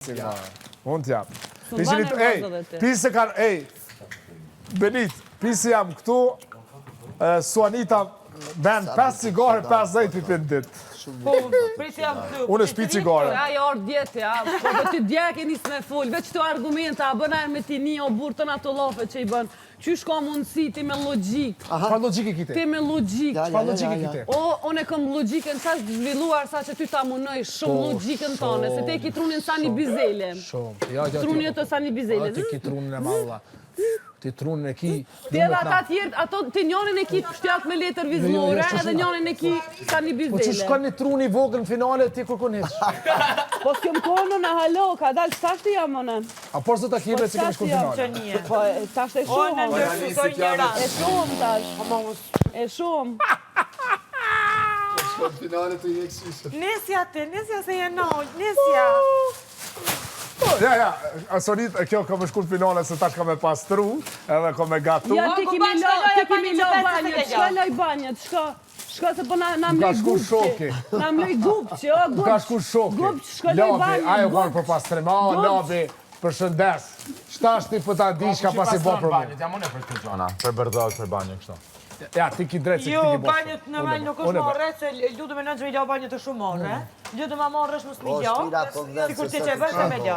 Unë t'jap. Pisi kanë, Benit, pisi jam këtu, Suanita ben 5 cigare, 50 pipin dit. Po, priti jam këtu. Unë e shpi cigare. Ajo orë djetë, ja. Po, të djekë e nisë me full. Veç të argumenta, bën me ti një o burë të në ato lofe që i bën. Qysh ka mundësi ti me logik. Fa logik e kite? Ti me logik. Fa logik e kite? O, unë e këm logikën sa është zhvilluar sa që ty ta munoj shumë logikën tonë. Se te ki trunin sa një bizele. Shumë. Trunin e të sa një bizele. Ti ki trunin e madha. Ti trunin e ki... Ti edhe ata tjertë, ato ti njonin e ki pështjat me letër vizmore, edhe njonin e ki sa një bizele. Po që shkon një truni vogën në finale, ti kërkon heq. Po s'kem konë në halo, ka dalë qëtashtë jam më në. A por zë të kime që kemi shkon finale? Po, tash e shumë. E shumë tash. E shumë. Shkon finale të jekë shishë. Nesja se jenoj, nesja. Ja, Sonit, kjo ka me shku në finale se tash ka me pastru, edhe ka me gatu. Ja, ti kimi lo banjët, shka loj banjët, shka se po na mlej gupqi. Na mlej gupqi, o gupqi. Ka shku shoki. Gupqi, shka loj banjët, gupqi. Ajo kanë për pastrema, labi, për shëndes. Shtashti për ta di shka pas i bo për mu. Jam unë për këtë gjona, për bërdak, për banjë, kështu. Ja, ti ki drejt se ti Jo, ki bo. banjët në malë nuk është morre, se lutu me nënë që me lo banjët të shumë morre. Lutu ma morre është më s'mi gjo, si kur ti që e bërë se me gjo.